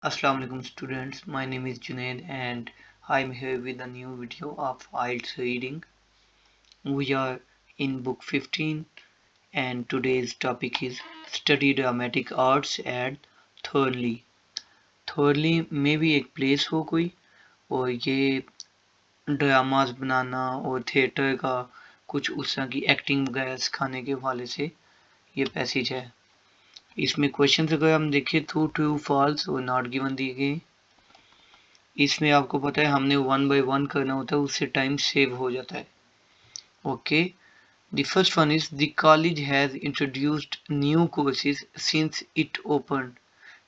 Assalamu alaikum students, my name is Junaid and I'm here with a new video of IELTS reading. We are in book 15 and today's topic is study dramatic arts and thirdly. Thirdly में भी एक place हो कोई और ये dramas बनाना और theatre का कुछ उस तरह की एक्टिंग वगैरह सिखाने के हवाले से ये पैसेज है। इसमें क्वेश्चन अगर हम देखें तो ट्रू फॉल्स और नॉट गिवन दिए गए। इसमें आपको पता है हमने 1 by 1 करना होता है, उससे टाइम सेव हो जाता है। Okay, the first one is the college has introduced new courses since it open.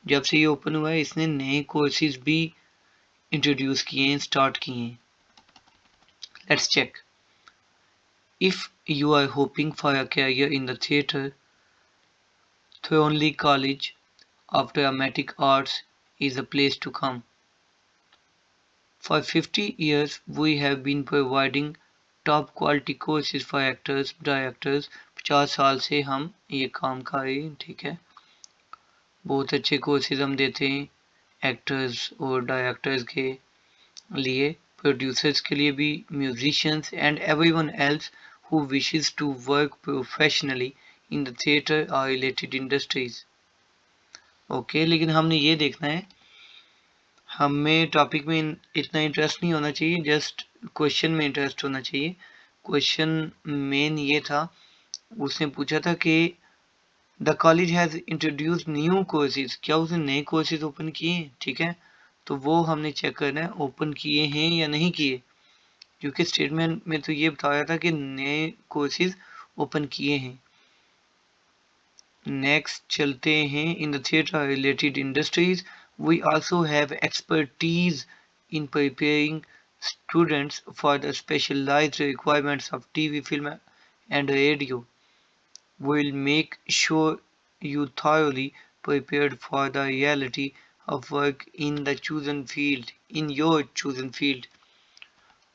जब से ये ओपन हुआ है इसने नए कोर्सेज भी इंट्रोड्यूस किए हैं, स्टार्ट किए हैं। Let's check. If you are hoping for a career in the theatre, Thornley College of Dramatic Arts is a place to come. For 50 years, we have been providing top quality courses for actors, directors। 50 साल से हम ये काम कर रहे हैं, ठीक है। बहुत अच्छे कोर्सेज हम देते हैं एक्टर्स और डायरेक्टर्स के लिए, प्रोड्यूसर्स के लिए भी, musicians and everyone else who wishes to work professionally in the theatre or related industries। Okay, लेकिन हमने ये देखना है, हमें टॉपिक में इतना इंटरेस्ट नहीं होना चाहिए, जस्ट क्वेश्चन में इंटरेस्ट होना चाहिए। क्वेश्चन मेन ये था, उसने पूछा था कि the college has introduce new courses, क्या उसने नए कोर्सेज ओपन किए हैं, ठीक है। तो वो हमने चेक करना है ओपन किए हैं या नहीं किए, क्योंकि स्टेटमेंट में तो ये बताया था कि नए कोर्सेज ओपन किए हैं। नेक्स्ट चलते हैं, इन the theatre related industries we also have expertise in preparing students for the specialized requirements of TV, film and radio। We'll make sure you thoroughly prepared for the reality of work in the chosen field, in your chosen field।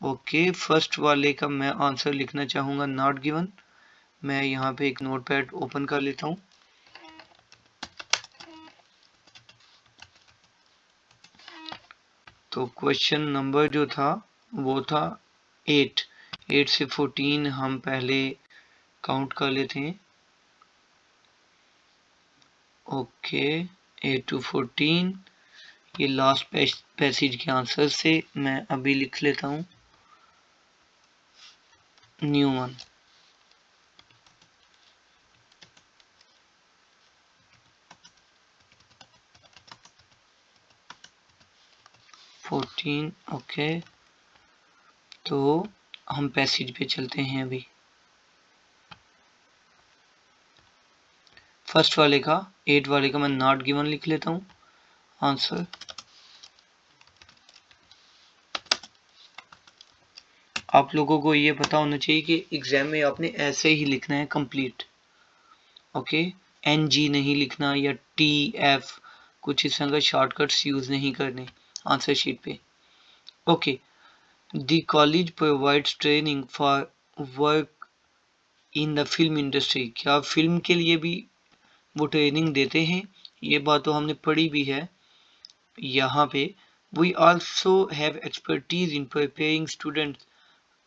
Okay, first वाले का मैं answer लिखना चाहूँगा not given. मैं यहाँ पे एक notepad open कर लेता हूँ। तो क्वेश्चन नंबर जो था वो था 8 से 14 हम पहले काउंट कर लेते हैं। ओके, 8 to 14 ये लास्ट पैसेज के आंसर से मैं अभी लिख लेता हूँ न्यू वन। ओके, तो हम पैसेज पे चलते हैं अभी। फर्स्ट वाले का 8 वाले का मैं नॉट गिवन लिख लेता हूँ आंसर। आप लोगों को ये पता होना चाहिए कि एग्जाम में आपने ऐसे ही लिखना है कंप्लीट। ओके, NG नहीं लिखना या TF, कुछ इस तरह का शॉर्टकट्स यूज नहीं करने आंसर शीट पे। Okay, the college provides training for work in the film industry. क्या फिल्म के लिए भी वो ट्रेनिंग देते हैं? ये बात तो हमने पढ़ी भी है यहाँ पे। We also have expertise in preparing students.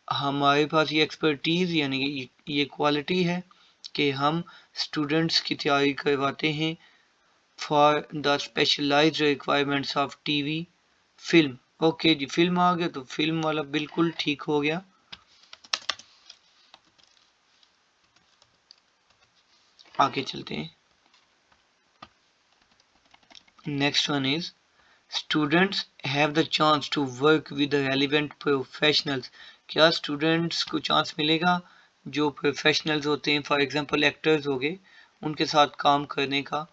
हमारे पास ये एक्सपर्टीज यानी ये क्वालिटी है कि हम स्टूडेंट्स की तैयारी करवाते हैं for the specialized requirements of TV, film. Okay जी, फिल्म आ गया तो फिल्म वाला बिल्कुल ठीक हो गया। आगे चलते हैं। Next one is students have the chance to work with relevant professionals. क्या स्टूडेंट्स को चांस मिलेगा जो प्रोफेशनल्स होते हैं, फॉर एग्जांपल एक्टर्स हो गए, उनके साथ काम करने का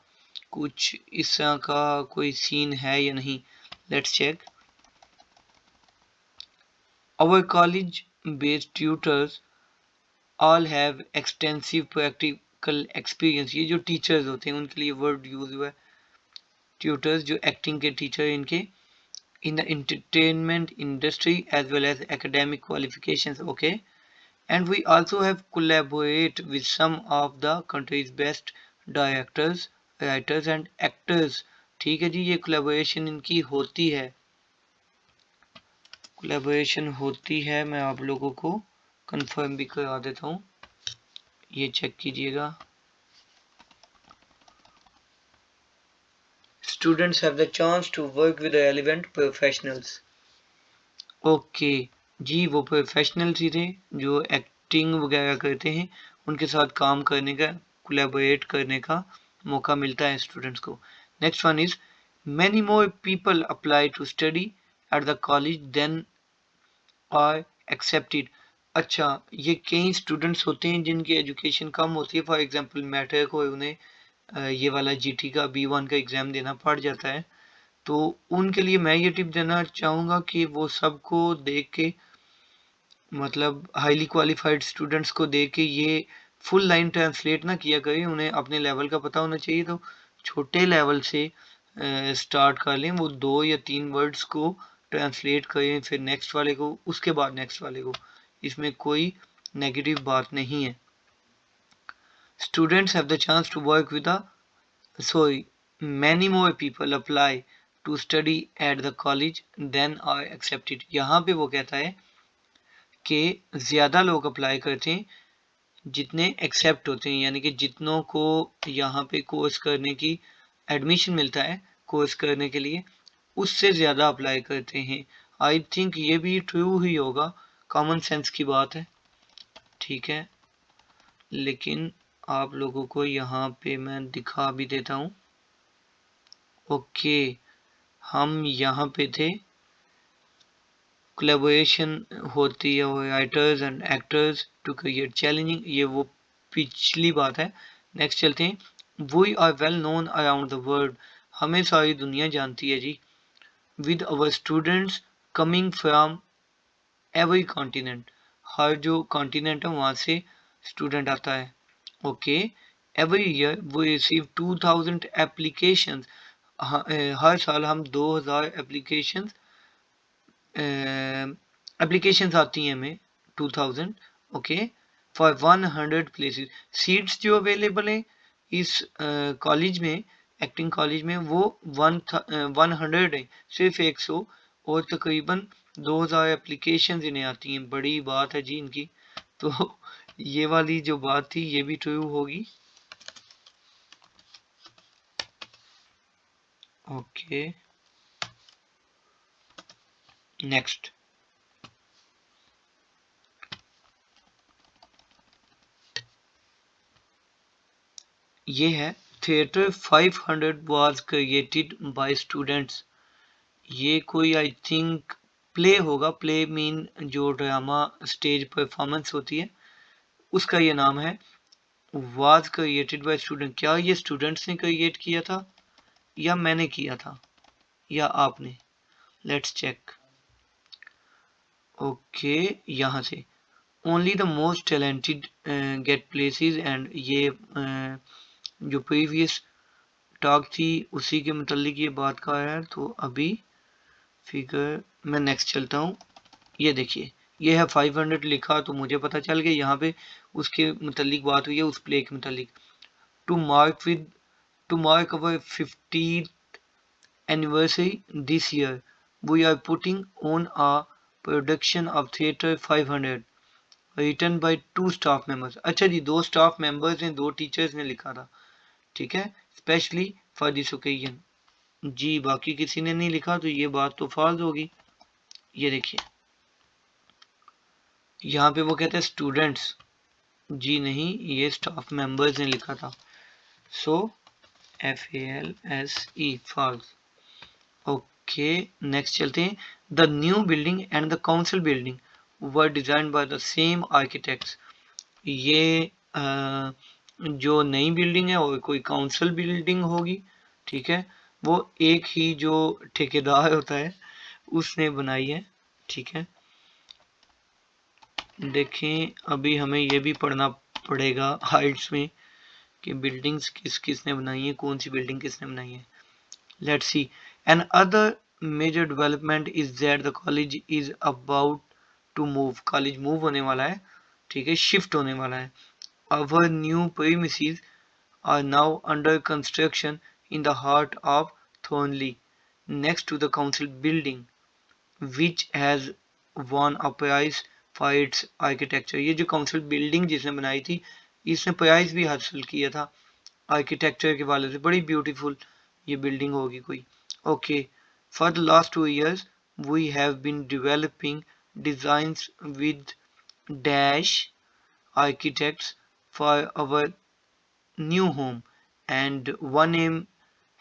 कुछ इस तरह का कोई सीन है या नहीं? Let's check. Our college based tutors all have extensive practical experience. ये जो टीचर्स होते हैं उनके लिए वर्ड यूज हुआ है, ट्यूटर्स जो एक्टिंग के टीचर इनके, in the entertainment industry as well as academic qualifications। Okay, and we also have collaborate with some of the country's best directors, writers and actors। ठीक है जी, ये कोलैबोरेशन इनकी होती है, कोलैबोरेशन होती है। मैं आप लोगों को कंफर्म भी करा देता हूँ, ये चेक कीजिएगा। Students have the chance to work with the relevant professionals. Okay जी, वो प्रोफेशनल्स ही थे जो एक्टिंग वगैरह करते हैं, उनके साथ काम करने का, कोलैबोरेट करने का मौका मिलता है स्टूडेंट्स को। Next one is many more people apply to study at the college than are accepted. अच्छा, ये कई स्टूडेंट्स होते हैं जिनकी एजुकेशन कम होती है, फॉर एग्जांपल मैट्रिक को उन्हें ये वाला जीटी का B1 का एग्ज़ाम देना पड़ जाता है, तो उनके लिए मैं ये टिप देना चाहूँगा कि वो सबको देख के, मतलब हाईली क्वालिफाइड स्टूडेंट्स को देख के ये फुल लाइन ट्रांसलेट ना किया करें, उन्हें अपने लेवल का पता होना चाहिए। तो छोटे लेवल से स्टार्ट कर लें, वो 2 या 3 वर्ड्स को ट्रांसलेट करें, फिर नेक्स्ट वाले को, उसके बाद नेक्स्ट वाले को, इसमें कोई नेगेटिव बात नहीं है। Students have the chance to work with sorry many more people apply to study at the college than are accepted। यहाँ पे वो कहता है कि ज़्यादा लोग अप्लाई करते हैं जितने एक्सेप्ट होते हैं, यानी कि जितनों को यहाँ पे कोर्स करने की एडमिशन मिलता है कोर्स करने के लिए, उससे ज़्यादा अप्लाई करते हैं। आई थिंक ये भी ट्रू ही होगा, कॉमन सेंस की बात है, ठीक है। लेकिन आप लोगों को यहाँ पे मैं दिखा भी देता हूँ। ओके, हम यहाँ पे थे, कोलैबोरेशन होती है writers and actors to create challenging, ये वो पिछली बात है। नेक्स्ट चलते हैं। We are well known around the world, हमें सारी दुनिया जानती है जी। With our students coming from every continent, हर जो कॉन्टिनेंट है वहाँ से स्टूडेंट आता है। Okay, every year we receive 2000 applications, हर साल हम 2000 एप्लीकेशंस आती हैं हमें 2000। ओके, फॉर 100 प्लेसेस, सीट्स जो अवेलेबल हैं इस कॉलेज में, एक्टिंग कॉलेज में, वो 100 है, सिर्फ 100, और तकरीबन 2000 एप्लीकेशंस इन्हें आती हैं। बड़ी बात है जी इनकी। तो ये वाली जो बात थी ये भी ट्रू होगी। ओके, नेक्स्ट ये है, theatre 500 was created by students। ये कोई आई थिंक प्ले होगा, प्ले मीन जो ड्रामा स्टेज परफॉर्मेंस होती है उसका ये नाम है। was created by student, क्या ये स्टूडेंट्स ने क्रिएट किया था या मैंने किया था या आपने? Let's check. ओके, यहाँ से only the most talented get places, and ये जो प्रीवियस टॉक थी उसी के मुतालिक ये बात का है। तो अभी फिगर मैं नेक्स्ट चलता हूँ। ये देखिए, ये है 500 लिखा, तो मुझे पता चल गया यहाँ पे उसके मुतालिक बात हुई है, उस प्ले के मुतालिक। To mark our 50th anniversary this year, we are putting on a production of Theatre 500 written by 2 staff members। अच्छा जी, 2 स्टाफ मेंबर्स ने, 2 टीचर्स ने लिखा था, ठीक है, स्पेशली फॉर दिस ओकेजन। जी, बाकी किसी ने नहीं लिखा, तो ये बात तो फाल्स होगी। ये देखिए, यहाँ पे वो कहते हैं स्टूडेंट्स, जी नहीं, ये स्टाफ मेंबर्स ने लिखा था। सो FALSE, फाल्स। ओके, नेक्स्ट चलते हैं। The new building and the council building were design by the same architects. ये जो नई बिल्डिंग है और कोई काउंसिल बिल्डिंग होगी, ठीक है, वो एक ही जो ठेकेदार होता है उसने बनाई है, ठीक है। देखें, अभी हमें ये भी पढ़ना पड़ेगा हाइट्स में कि बिल्डिंग्स किस किसने बनाई है, कौन सी बिल्डिंग किसने बनाई है। Let's see, another major development is that the college is about to move, college move होने वाला है, ठीक है, शिफ्ट होने वाला है। Our new premises are now under construction in the heart of Thornley next to the council building which has won a prize for its architecture। ये जो काउंसिल बिल्डिंग जिसने बनाई थी इसने प्राइज भी हासिल किया था आर्किटेक्चर के वाले से। बड़ी ब्यूटीफुल ये बिल्डिंग होगी कोई। Okay, for the last 2 years we have been developing designs with dash architects for our new home and one aim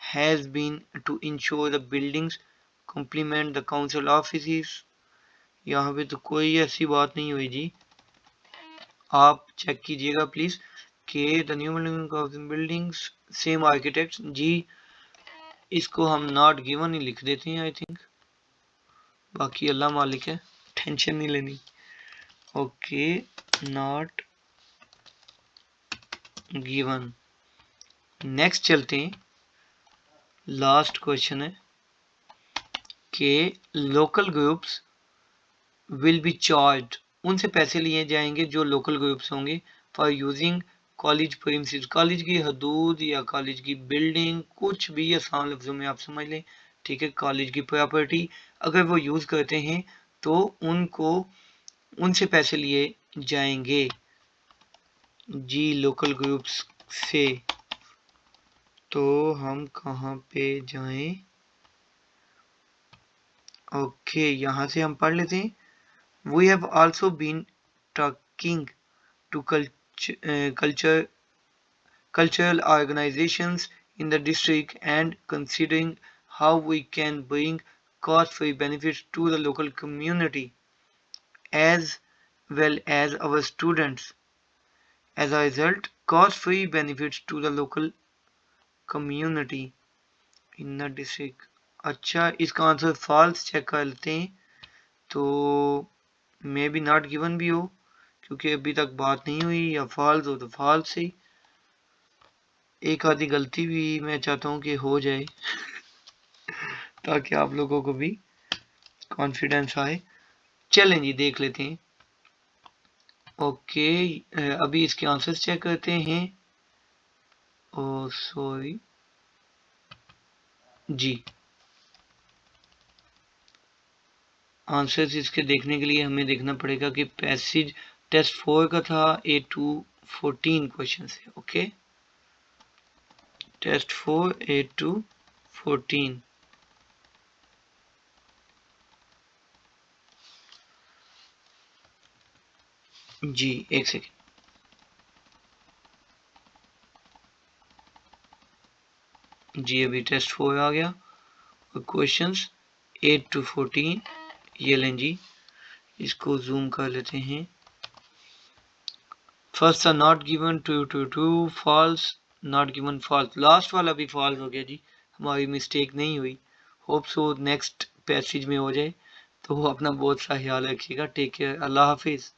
has been to ensure the buildings complement the council offices। यहाँ पे तो कोई ऐसी बात नहीं हुई जी, आप चेक कीजिएगा प्लीज के the new buildings same architect जी। इसको हम नॉट गिवन ही लिख देते हैं आई थिंक, बाकी अल्लाह मालिक है, टेंशन नहीं लेनी। Okay, not given. नेक्स्ट चलते हैं, लास्ट क्वेश्चन है कि local groups will be charge, उनसे पैसे लिए जाएंगे जो लोकल ग्रुप्स होंगे for using college premises, college की हदूद या कॉलेज की बिल्डिंग, कुछ भी आसान लफ्जों में आप समझ लें, ठीक है, कॉलेज की प्रॉपर्टी अगर वो यूज करते हैं तो उनसे पैसे लिए जाएंगे जी लोकल ग्रुप्स से। तो हम कहाँ पे जाएं? ओके, यहाँ से हम पढ़ लेते हैं। We have also been talking to cultural organizations in the district and considering how we can bring cost-free benefits to the local community as well as our students। As a result, cost-free benefits to the local community in the district। अच्छा, इसका answer false check कर लेते हैं, तो may be not given भी हो क्योंकि अभी तक बात नहीं हुई, या फॉल्स हो तो फॉल्स ही। एक आधी गलती भी मैं चाहता हूँ कि हो जाए ताकि आप लोगों को भी कॉन्फिडेंस आए। चलें जी देख लेते हैं। ओके, अभी इसके आंसर्स चेक करते हैं। ओ सॉरी जी, आंसर्स इसके देखने के लिए हमें देखना पड़ेगा कि पैसेज टेस्ट 4 का था, A2 14 क्वेश्चन है। Okay, test 4 A2 14। जी एक सेकेंड, जी अभी टेस्ट 4 आ गया और क्वेश्चंस 8 to 14 ये लें जी, इसको जूम कर लेते हैं। First not given, two false, not given false, last वाला भी फॉल्स हो गया जी, हमारी मिस्टेक नहीं हुई। होप सो नेक्स्ट पैसेज में हो जाए। तो अपना बहुत सा ख्याल रखिएगा, टेक केयर, अल्लाह हाफिज।